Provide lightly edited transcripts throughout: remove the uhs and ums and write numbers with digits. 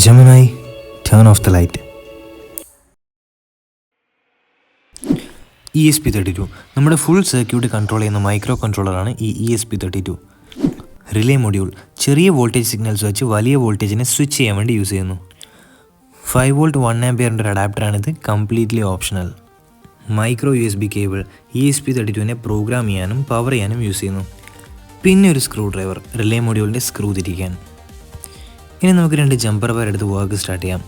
Gemini, turn off the light. ESP32 നമ്മുടെ full circuit control ചെയ്യുന്ന micro കൺട്രോളറാണ് ഈ ESP32. Relay module ചെറിയ voltage signals വെച്ച് വലിയ വോൾട്ടേജിനെ സ്വിച്ച് ചെയ്യാൻ വേണ്ടി യൂസ് ചെയ്യുന്നു. 5 വോൾട്ട് 1 ആംപിയറിൻ്റെ ഒരു അഡാപ്റ്ററാണിത്, completely optional. Micro USB cable ESP32നെ പ്രോഗ്രാം ചെയ്യാനും പവർ ചെയ്യാനും യൂസ് ചെയ്യുന്നു. പിന്നെ ഒരു സ്ക്രൂ ഡ്രൈവർ റിലേ മൊഡ്യൂളിൻ്റെ സ്ക്രൂ തിരിക്കാൻ. ഇനി നമുക്ക് 2 ജമ്പർ വയർ എടുത്ത് വർക്ക് സ്റ്റാർട്ട് ചെയ്യാം.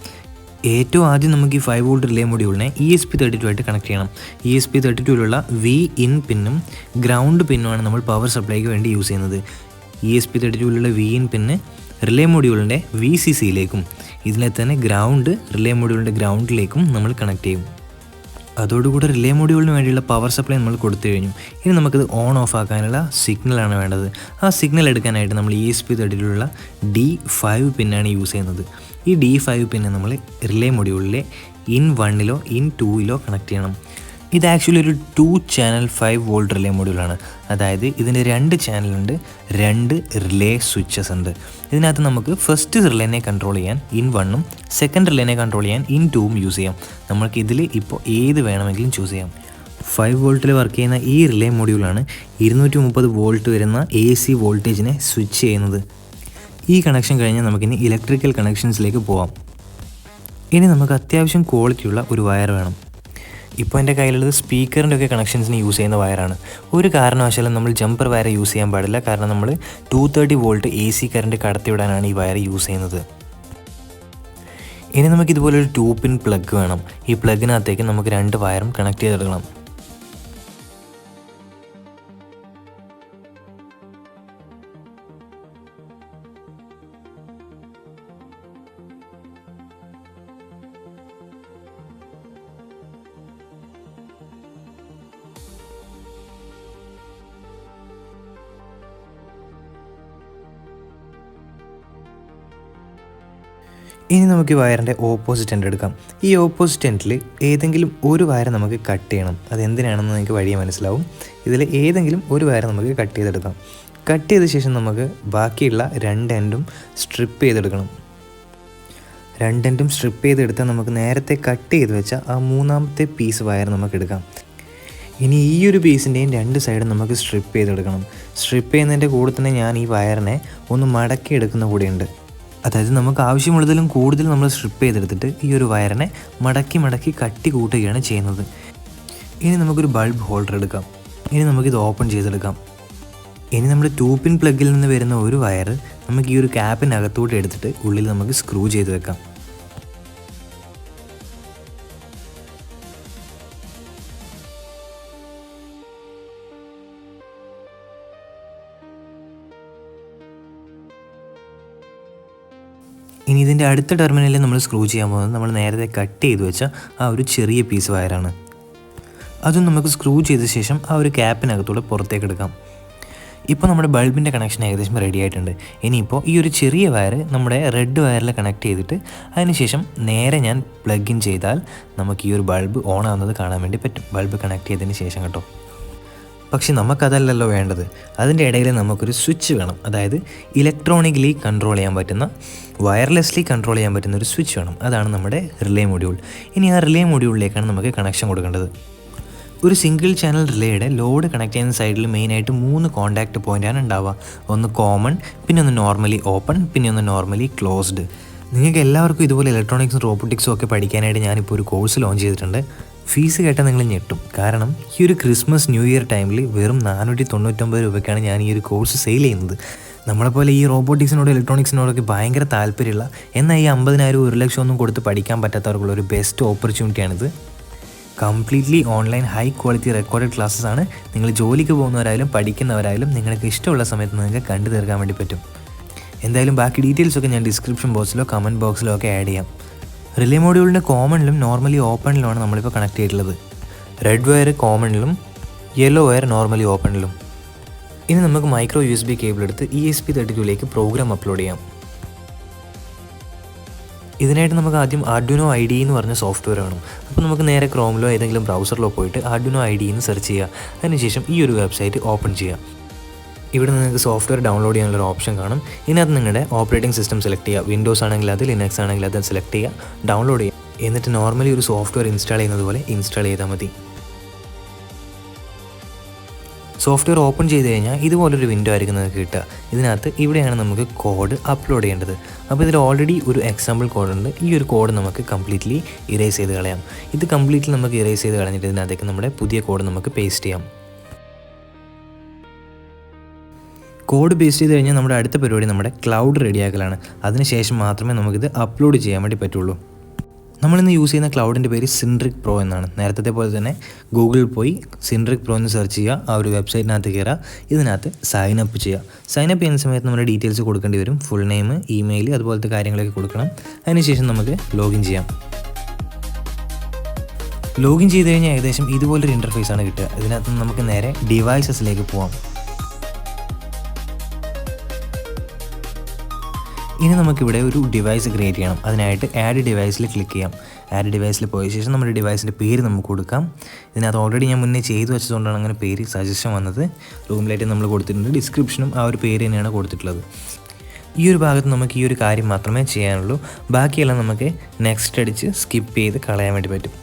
ഏറ്റവും ആദ്യം നമുക്ക് ഈ 5 വോൾട്ട് റിലേ മൊഡ്യൂളിനെ ESP32 ആയിട്ട് കണക്ട് ചെയ്യണം. ESP32ലുള്ള VIN പിന്നും ഗ്രൗണ്ട് പിന്നുമാണ് നമ്മൾ പവർ സപ്ലൈക്ക് വേണ്ടി യൂസ് ചെയ്യുന്നത്. ESP32ലുള്ള VIN പിന്ന് റിലേ മൊഡ്യൂളിൻ്റെ VCCയിലേക്കും ഇതിലെ തന്നെ ഗ്രൗണ്ട് റിലേ മൊഡ്യൂളിൻ്റെ ഗ്രൗണ്ടിലേക്കും നമ്മൾ കണക്ട് ചെയ്യും. അതോടുകൂടി റിലേ മൊഡ്യൂളിന് വേണ്ടിയുള്ള പവർ സപ്ലൈ നമ്മൾ കൊടുത്തു കഴിഞ്ഞു. ഇനി നമുക്കത് ഓൺ ഓഫ് ആക്കാനുള്ള സിഗ്നലാണ് വേണ്ടത്. ആ സിഗ്നൽ എടുക്കാനായിട്ട് നമ്മൾ ESP32ലുള്ള D5 പിന്നാണ് യൂസ് ചെയ്യുന്നത്. ഈ D5 പിന്നെ നമ്മൾ റിലേ മൊഡ്യൂളിലെ ഇൻ 1ലോ ഇൻ 2ലോ കണക്ട് ചെയ്യണം. ഇത് ആക്ച്വലി ഒരു 2 ചാനൽ 5 വോൾട്ട് റിലേ മൊഡ്യൂളാണ്. അതായത് ഇതിൻ്റെ 2 ചാനലുണ്ട്, 2 റിലേ സ്വിച്ചസ് ഉണ്ട്. ഇതിനകത്ത് നമുക്ക് ഫസ്റ്റ് റിലേനെ കൺട്രോൾ ചെയ്യാൻ ഇൻ 1ഉം സെക്കൻഡ് റിലേനെ കൺട്രോൾ ചെയ്യാൻ ഇൻ 2ഉം യൂസ് ചെയ്യാം. നമ്മൾക്ക് ഇതിൽ ഇപ്പോൾ ഏത് വേണമെങ്കിലും ചൂസ് ചെയ്യാം. 5 വോൾട്ടിൽ വർക്ക് ചെയ്യുന്ന ഈ റിലേ മൊഡ്യൂളാണ് 230 വോൾട്ട് വരുന്ന AC വോൾട്ടേജിനെ സ്വിച്ച് ചെയ്യുന്നത്. ഈ കണക്ഷൻ കഴിഞ്ഞാൽ നമുക്കിനി ഇലക്ട്രിക്കൽ കണക്ഷൻസിലേക്ക് പോവാം. ഇനി നമുക്ക് അത്യാവശ്യം ക്വാളിറ്റിയുള്ള ഒരു വയർ വേണം. ഇപ്പോൾ എൻ്റെ കയ്യിലുള്ളത് സ്പീക്കറിൻ്റെ ഒക്കെ കണക്ഷൻസിന് യൂസ് ചെയ്യുന്ന വയറാണ്. ഒരു കാരണവശാലും നമ്മൾ ജമ്പർ വയർ യൂസ് ചെയ്യാൻ പാടില്ല, കാരണം നമ്മൾ 230 വോൾട്ട് AC കറണ്ട് കടത്തിവിടാനാണ് ഈ വയർ യൂസ് ചെയ്യുന്നത്. ഇനി നമുക്കിതുപോലൊരു 2 പിൻ പ്ലഗ് വേണം. ഈ പ്ലഗിനകത്തേക്ക് നമുക്ക് 2 വയറും കണക്ട് ചെയ്തെടുക്കണം. ഇനി നമുക്ക് ഈ വയറിൻ്റെ ഓപ്പോസിറ്റ് എൻഡ് എടുക്കാം. ഈ ഓപ്പോസിറ്റ് എൻഡിൽ ഏതെങ്കിലും ഒരു വയർ നമുക്ക് കട്ട് ചെയ്യണം. അതെന്തിനാണെന്ന് നിങ്ങൾക്ക് വഴിയെ മനസ്സിലാവും. ഇതിൽ ഏതെങ്കിലും ഒരു വയർ നമുക്ക് കട്ട് ചെയ്തെടുക്കാം. കട്ട് ചെയ്ത ശേഷം നമുക്ക് ബാക്കിയുള്ള 2 എൻഡും സ്ട്രിപ്പ് ചെയ്തെടുക്കണം. 2 എൻഡും സ്ട്രിപ്പ് ചെയ്തെടുത്താൽ നമുക്ക് നേരത്തെ കട്ട് ചെയ്ത് വെച്ച ആ 3ാമത്തെ പീസ് വയർ നമുക്ക് എടുക്കാം. ഇനി ഈ ഒരു പീസിൻ്റെയും 2 സൈഡും നമുക്ക് സ്ട്രിപ്പ് ചെയ്തെടുക്കണം. സ്ട്രിപ്പ് ചെയ്യുന്നതിൻ്റെ കൂടെ തന്നെ ഞാൻ ഈ വയറിനെ ഒന്ന് മടക്കി എടുക്കുന്ന കൂടെയുണ്ട്. അതായത് നമുക്ക് ആവശ്യമുള്ളതിലും കൂടുതൽ നമ്മൾ സ്ട്രിപ്പ് ചെയ്തെടുത്തിട്ട് ഈ ഒരു വയറിനെ മടക്കി കട്ടി കൂട്ടുകയാണ് ചെയ്യുന്നത്. ഇനി നമുക്കൊരു ബൾബ് ഹോൾഡർ എടുക്കാം. ഇനി നമുക്കിത് ഓപ്പൺ ചെയ്തെടുക്കാം. ഇനി നമ്മുടെ 2 പിൻ പ്ലഗിൽ നിന്ന് വരുന്ന ഒരു വയർ നമുക്ക് ഈ ഒരു ക്യാപ്പിനകത്തോട്ട് എടുത്തിട്ട് ഉള്ളിൽ നമുക്ക് സ്ക്രൂ ചെയ്ത് വെക്കാം. ഇനി ഇതിൻ്റെ അടുത്ത ടെർമിനലിൽ നമ്മൾ സ്ക്രൂ ചെയ്യാൻ പോകുന്നത് നമ്മൾ നേരത്തെ കട്ട് ചെയ്ത് വെച്ച ആ ഒരു ചെറിയ പീസ് വയറാണ്. അതും നമുക്ക് സ്ക്രൂ ചെയ്ത ശേഷം ആ ഒരു ക്യാപ്പിനകത്തൂടെ പുറത്തേക്ക് എടുക്കാം. ഇപ്പോൾ നമ്മുടെ ബൾബിൻ്റെ കണക്ഷൻ ഏകദേശം റെഡി ആയിട്ടുണ്ട്. ഇനിയിപ്പോൾ ഈ ഒരു ചെറിയ വയർ നമ്മുടെ റെഡ് വയറിൽ കണക്ട് ചെയ്തിട്ട് അതിനുശേഷം നേരെ ഞാൻ പ്ലഗ് ഇൻ ചെയ്താൽ നമുക്ക് ഈ ഒരു ബൾബ് ഓൺ ആവുന്നത് കാണാൻ വേണ്ടി പറ്റും. ബൾബ് കണക്ട് ചെയ്തതിന് ശേഷം കേട്ടോ. പക്ഷെ നമുക്കതല്ലല്ലോ വേണ്ടത്. അതിൻ്റെ ഇടയിൽ നമുക്കൊരു സ്വിച്ച് വേണം. അതായത് ഇലക്ട്രോണിക്കലി കൺട്രോൾ ചെയ്യാൻ പറ്റുന്ന, വയർലെസ്ലി കൺട്രോൾ ചെയ്യാൻ പറ്റുന്ന ഒരു സ്വിച്ച് വേണം. അതാണ് നമ്മുടെ റിലേ മൊഡ്യൂൾ. ഇനി ആ റിലേ മൊഡ്യൂളിലേക്കാണ് നമുക്ക് കണക്ഷൻ കൊടുക്കേണ്ടത്. ഒരു സിംഗിൾ ചാനൽ റിലേയുടെ ലോഡ് കണക്ട് ചെയ്യുന്ന സൈഡിൽ മെയിനായിട്ട് 3 കോൺടാക്റ്റ് പോയിൻ്റാണ് ഉണ്ടാവുക. ഒന്ന് കോമൺ, പിന്നെ ഒന്ന് നോർമലി ഓപ്പൺ, പിന്നെ ഒന്ന് നോർമലി ക്ലോസ്ഡ്. നിങ്ങൾക്ക് എല്ലാവർക്കും ഇതുപോലെ ഇലക്ട്രോണിക്സും റോബോട്ടിക്സും ഒക്കെ പഠിക്കാനായിട്ട് ഞാനിപ്പോൾ ഒരു കോഴ്സ് ലോഞ്ച് ചെയ്തിട്ടുണ്ട്. ഫീസ് കേട്ടാൽ നിങ്ങൾ ഞെട്ടും. കാരണം ഈ ഒരു ക്രിസ്മസ് ന്യൂ ഇയർ ടൈമിൽ വെറും 499 രൂപയ്ക്കാണ് ഞാൻ ഈ ഒരു കോഴ്സ് സെയിൽ ചെയ്യുന്നത്. നമ്മളെപ്പോലെ ഈ റോബോട്ടിക്സിനോടും ഇലക്ട്രോണിക്സിനോടൊക്കെ ഭയങ്കര താല്പര്യമുള്ള, എന്നാൽ ഈ 50,000 1 ലക്ഷം ഒന്നും കൊടുത്ത് പഠിക്കാൻ പറ്റാത്തവർക്കുള്ള ഒരു ബെസ്റ്റ് ഓപ്പർച്യൂണിറ്റിയാണിത്. Completely online high quality recorded classes ആണ്. നിങ്ങൾ ജോലിക്ക് പോകുന്നവരായാലും പഠിക്കുന്നവരായാലും നിങ്ങൾക്ക് ഇഷ്ടമുള്ള സമയത്ത് നിങ്ങൾക്ക് കണ്ടു തീർക്കാൻ വേണ്ടി പറ്റും. എന്തായാലും ബാക്കി ഡീറ്റെയിൽസൊക്കെ ഞാൻ ഡിസ്ക്രിപ്ഷൻ ബോക്സിലോ കമൻറ്റ് ബോക്സിലോ ഒക്കെ ആഡ് ചെയ്യാം. റിലേ മൊഡ്യൂളിൻ്റെ കോമണിലും നോർമലി ഓപ്പണിലുമാണ് നമ്മളിപ്പോൾ കണക്ട് ചെയ്തിട്ടുള്ളത്. റെഡ് വയർ കോമണിലും യെല്ലോ വയർ നോർമലി ഓപ്പണിലും. ഇനി നമുക്ക് മൈക്രോ USB കേബിൾ എടുത്ത് ESP32ലേക്ക് പ്രോഗ്രാം അപ്ലോഡ് ചെയ്യാം. ഇതിനായിട്ട് നമുക്ക് ആദ്യം ആർഡുനോ IDE എന്ന് പറഞ്ഞ സോഫ്റ്റ്വെയർ വേണം. അപ്പോൾ നമുക്ക് നേരെ ക്രോമിലോ ഏതെങ്കിലും ബ്രൗസറിലോ പോയിട്ട് ആർഡുനോ IDE എന്ന് സെർച്ച് ചെയ്യുക. അതിനുശേഷം ഈ ഒരു വെബ്സൈറ്റ് ഓപ്പൺ ചെയ്യുക. ഇവിടെ നിങ്ങൾക്ക് സോഫ്റ്റ്വെയർ ഡൗൺലോഡ് ചെയ്യാനുള്ളൊരു ഓപ്ഷൻ കാണും. ഇതിനകത്ത് നിങ്ങളുടെ ഓപ്പറേറ്റിംഗ് സിസ്റ്റം സെലക്ട് ചെയ്യുക. വിൻഡോസ് ആണെങ്കിൽ അത്, ലിനക്സ് ആണെങ്കിൽ അത് സെലക്ട് ചെയ്യുക, ഡൗൺലോഡ് ചെയ്യുക. എന്നിട്ട് നോർമലി ഒരു സോഫ്റ്റ്വെയർ ഇൻസ്റ്റാൾ ചെയ്യുന്നത് പോലെ ഇൻസ്റ്റാൾ ചെയ്താൽ മതി. സോഫ്റ്റ്വെയർ ഓപ്പൺ ചെയ്ത് കഴിഞ്ഞാൽ ഇതുപോലൊരു വിൻഡോ ആയിരിക്കും നിങ്ങൾക്ക് കിട്ടുക. ഇതിനകത്ത് ഇവിടെയാണ് നമുക്ക് കോഡ് അപ്ലോഡ് ചെയ്യേണ്ടത്. അപ്പോൾ ഇതിൽ ഓൾറെഡി ഒരു എക്സാമ്പിൾ കോഡുണ്ട്. ഈ ഒരു കോഡ് നമുക്ക് കംപ്ലീറ്റ്ലി ഇറേസ് ചെയ്ത് കളയാം. ഇത് കംപ്ലീറ്റ്ലി നമുക്ക് ഇറേസ് ചെയ്ത് കളഞ്ഞിട്ട് ഇതിനകത്തേക്ക് നമ്മുടെ പുതിയ കോഡ് നമുക്ക് പേസ്റ്റ് ചെയ്യാം. കോഡ് പേസ്റ്റ് ചെയ്ത് കഴിഞ്ഞാൽ നമ്മുടെ അടുത്ത പരിപാടി നമ്മുടെ ക്ലൗഡ് റെഡിയാക്കലാണ്. അതിനുശേഷം മാത്രമേ നമുക്കിത് അപ്ലോഡ് ചെയ്യാൻ വേണ്ടി പറ്റുള്ളൂ. നമ്മളിന്ന് യൂസ് ചെയ്യുന്ന ക്ലൗഡിൻ്റെ പേര് സിൻട്രിക് പ്രോ എന്നാണ്. നേരത്തെ പോലെ തന്നെ ഗൂഗിളിൽ പോയി സിൻട്രിക് പ്രോ എന്ന് സെർച്ച് ചെയ്യുക. ആ ഒരു വെബ്സൈറ്റിനകത്ത് കയറുക. ഇതിനകത്ത് സൈൻ അപ്പ് ചെയ്യുക. സൈൻ അപ്പ് ചെയ്യുന്ന സമയത്ത് നമ്മുടെ ഡീറ്റെയിൽസ് കൊടുക്കേണ്ടി വരും. ഫുൾ നെയിം, ഇമെയിൽ, അതുപോലത്തെ കാര്യങ്ങളൊക്കെ കൊടുക്കണം. അതിനുശേഷം നമുക്ക് ലോഗിൻ ചെയ്യാം. ലോഗിൻ ചെയ്ത് കഴിഞ്ഞാൽ ഏകദേശം ഇതുപോലൊരു ഇൻ്റർഫേസാണ് കിട്ടുക. ഇതിനകത്ത് നമുക്ക് നേരെ ഡിവൈസസിലേക്ക് പോകാം. ഇനി നമുക്കിവിടെ ഒരു ഡിവൈസ് ക്രിയേറ്റ് ചെയ്യണം. അതിനായിട്ട് ആഡ് ഡിവൈസിൽ ക്ലിക്ക് ചെയ്യാം. ആഡ് ഡിവൈസിൽ പോയ ശേഷം നമ്മുടെ ഡിവൈസിൻ്റെ പേര് നമുക്ക് കൊടുക്കാം. ഇതിനകത്ത് ഓൾറെഡി ഞാൻ മുന്നേ ചെയ്തു വെച്ചതുകൊണ്ടാണ് അങ്ങനെ പേര് സജഷൻ വന്നത്. റൂമിലായിട്ട് നമ്മൾ കൊടുത്തിട്ടുണ്ട്. ഡിസ്ക്രിപ്ഷനും ആ ഒരു പേര് തന്നെയാണ് കൊടുത്തിട്ടുള്ളത്. ഈ ഒരു ഭാഗത്ത് നമുക്ക് ഈ ഒരു കാര്യം മാത്രമേ ചെയ്യാനുള്ളൂ. ബാക്കിയെല്ലാം നമുക്ക് നെക്സ്റ്റ് അടിച്ച് സ്കിപ്പ് ചെയ്ത് കളയാൻ വേണ്ടി പറ്റും.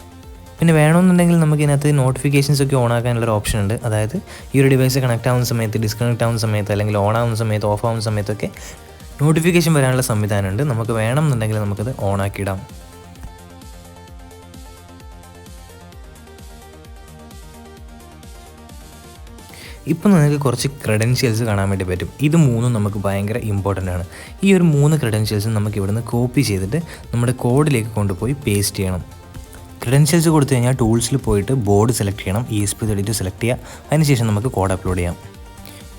പിന്നെ വേണമെന്നുണ്ടെങ്കിൽ നമുക്ക് ഇതിനകത്ത് നോട്ടിഫിക്കേഷൻസ് ഒക്കെ ഓൺ ആക്കാനുള്ളൊരു ഓപ്ഷൻ ഉണ്ട്. അതായത് ഈ ഒരു ഡിവൈസ് കണക്ട് ആവുന്ന സമയത്ത്, ഡിസ്കണക്ട് ആവുന്ന സമയത്ത്, അല്ലെങ്കിൽ ഓൺ ആവുന്ന സമയത്ത്, ഓഫ് ആവുന്ന സമയത്തൊക്കെ നോട്ടിഫിക്കേഷൻ വരാനുള്ള സംവിധാനമുണ്ട്. നമുക്ക് വേണമെന്നുണ്ടെങ്കിൽ നമുക്കത് ഓണാക്കിയിടാം. ഇപ്പോൾ നിങ്ങൾക്ക് കുറച്ച് ക്രെഡൻഷ്യൽസ് കാണാൻ വേണ്ടി പറ്റും. ഇത് മൂന്നും നമുക്ക് ഭയങ്കര ഇമ്പോർട്ടൻ്റ് ആണ്. ഈ ഒരു 3 ക്രെഡൻഷ്യൽസും നമുക്ക് ഇവിടുന്ന് കോപ്പി ചെയ്തിട്ട് നമ്മുടെ കോഡിലേക്ക് കൊണ്ടുപോയി പേസ്റ്റ് ചെയ്യണം. ക്രെഡൻഷ്യൽസ് കൊടുത്തു കഴിഞ്ഞാൽ ടൂൾസിൽ പോയിട്ട് ബോർഡ് സെലക്ട് ചെയ്യണം. ESP32 സെലക്ട് ചെയ്യുക. അതിനുശേഷം നമുക്ക് കോഡ് അപ്ലോഡ് ചെയ്യാം.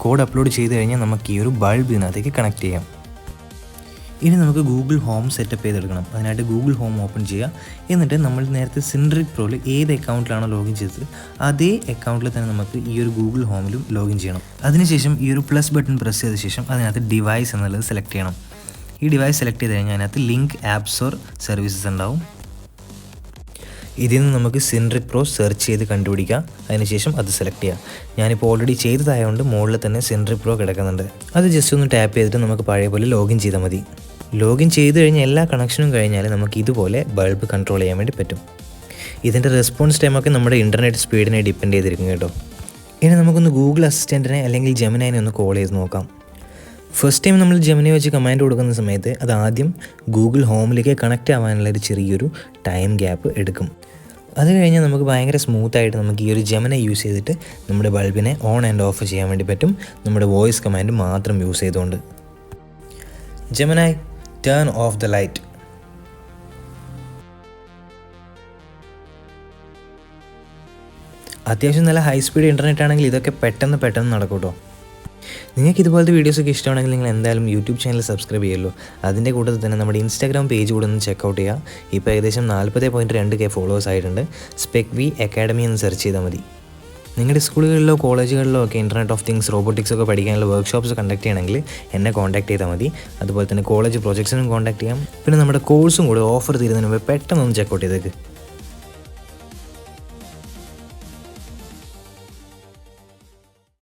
കോഡ് അപ്ലോഡ് ചെയ്ത് കഴിഞ്ഞാൽ നമുക്ക് ഈ ഒരു ബൾബ് ഇതിനകത്തേക്ക് കണക്ട് ചെയ്യാം. ഇനി നമുക്ക് ഗൂഗിൾ ഹോം സെറ്റപ്പ് ചെയ്തെടുക്കണം. അതിനായിട്ട് ഗൂഗിൾ ഹോം ഓപ്പൺ ചെയ്യുക. എന്നിട്ട് നമ്മൾ നേരത്തെ സിൻട്രിക് പ്രോയിൽ ഏത് അക്കൗണ്ടിലാണോ ലോഗിൻ ചെയ്തത് അതേ അക്കൗണ്ടിൽ തന്നെ നമുക്ക് ഈ ഒരു ഗൂഗിൾ ഹോമിലും ലോഗിൻ ചെയ്യണം. അതിനുശേഷം ഈ ഒരു പ്ലസ് ബട്ടൺ പ്രസ് ചെയ്ത ശേഷം അതിനകത്ത് ഡിവൈസ് എന്നുള്ളത് സെലക്ട് ചെയ്യണം. ഈ ഡിവൈസ് സെലക്ട് ചെയ്ത് കഴിഞ്ഞാൽ അതിനകത്ത് ലിങ്ക് ആപ്സ് ഓർ സർവീസസ് ഉണ്ടാവും. ഇതിൽ നിന്ന് നമുക്ക് സിൻട്രിക് പ്രോ സെർച്ച് ചെയ്ത് കണ്ടുപിടിക്കുക. അതിനുശേഷം അത് സെലക്ട് ചെയ്യുക. ഞാനിപ്പോൾ ഓൾറെഡി ചെയ്തതായതുകൊണ്ട് മുകളിൽ തന്നെ സിൻട്രിക് പ്രോ കിടക്കുന്നുണ്ട്. അത് ജസ്റ്റ് ഒന്ന് ടാപ്പ് ചെയ്തിട്ട് നമുക്ക് പഴയ പോലെ ലോഗിൻ ചെയ്താൽ മതി. ലോഗിൻ ചെയ്ത് കഴിഞ്ഞാൽ എല്ലാ കണക്ഷനും കഴിഞ്ഞാൽ നമുക്ക് ഇതുപോലെ ബൾബ് കൺട്രോൾ ചെയ്യാൻ വേണ്ടി പറ്റും. ഇതിൻ്റെ റെസ്പോൺസ് ടൈമൊക്കെ നമ്മുടെ ഇൻ്റർനെറ്റ് സ്പീഡിനെ ഡിപ്പെൻഡ് ചെയ്തിരിക്കും കേട്ടോ. ഇനി നമുക്കൊന്ന് ഗൂഗിൾ അസിസ്റ്റൻറ്റിനെ അല്ലെങ്കിൽ ജെമിനൈനെ ഒന്ന് കോൾ ചെയ്ത് നോക്കാം. ഫസ്റ്റ് ടൈം നമ്മൾ ജെമിനി വെച്ച് കമാൻഡ് കൊടുക്കുന്ന സമയത്ത് അത് ആദ്യം ഗൂഗിൾ ഹോമിലേക്ക് കണക്റ്റ് ആവാനുള്ളൊരു ചെറിയൊരു ടൈം ഗ്യാപ്പ് എടുക്കും. അത് കഴിഞ്ഞാൽ നമുക്ക് ഭയങ്കര സ്മൂത്തായിട്ട് നമുക്ക് ഈ ഒരു ജെമിനി യൂസ് ചെയ്തിട്ട് നമ്മുടെ ബൾബിനെ ഓൺ ആൻഡ് ഓഫ് ചെയ്യാൻ വേണ്ടി പറ്റും, നമ്മുടെ വോയിസ് കമാൻഡ് മാത്രം യൂസ് ചെയ്തുകൊണ്ട്. Gemini, turn of the light. അത്യാവശ്യം നല്ല ഹൈ സ്പീഡ് ഇൻ്റർനെറ്റ് ആണെങ്കിൽ ഇതൊക്കെ പെട്ടെന്ന് നടക്കും കേട്ടോ. നിങ്ങൾക്ക് ഇതുപോലത്തെ വീഡിയോസൊക്കെ ഇഷ്ടമാണെങ്കിൽ നിങ്ങൾ എന്തായാലും യൂട്യൂബ് ചാനൽ സബ്സ്ക്രൈബ് ചെയ്യുമല്ലോ. അതിൻ്റെ കൂട്ടത്തിൽ തന്നെ നമ്മുടെ ഇൻസ്റ്റാഗ്രാം പേജ് കൂടെ ഒന്ന് ചെക്കൗട്ട് ചെയ്യുക. ഇപ്പോൾ ഏകദേശം 40.2K ഫോളോവേഴ്സ് ആയിട്ടുണ്ട്. SpecV Academy എന്ന് സെർച്ച് ചെയ്താൽ മതി. നിങ്ങളുടെ സ്കൂളുകളിലോ കോളേജുകളിലോ ഒക്കെ ഇൻ്റർനെറ്റ് ഓഫ് തിങ്സ്, റോബോട്ടിക്സ് ഒക്കെ പഠിക്കാനുള്ള വർക്ക്ഷോപ്സ് കണ്ടക്ട് ചെയ്യണമെങ്കിൽ എന്നെ കോൺടാക്ട് ചെയ്താൽ മതി. അതുപോലെ തന്നെ കോളേജ് പ്രൊജക്ട്സിനും കോൺടാക്ട് ചെയ്യാം. പിന്നെ നമ്മുടെ കോഴ്സും കൂടെ ഓഫർ തീരുന്നതിന് മുമ്പ് പെട്ടെന്ന് ഒന്ന് ചെക്കൗട്ട് ചെയ്തേക്ക്.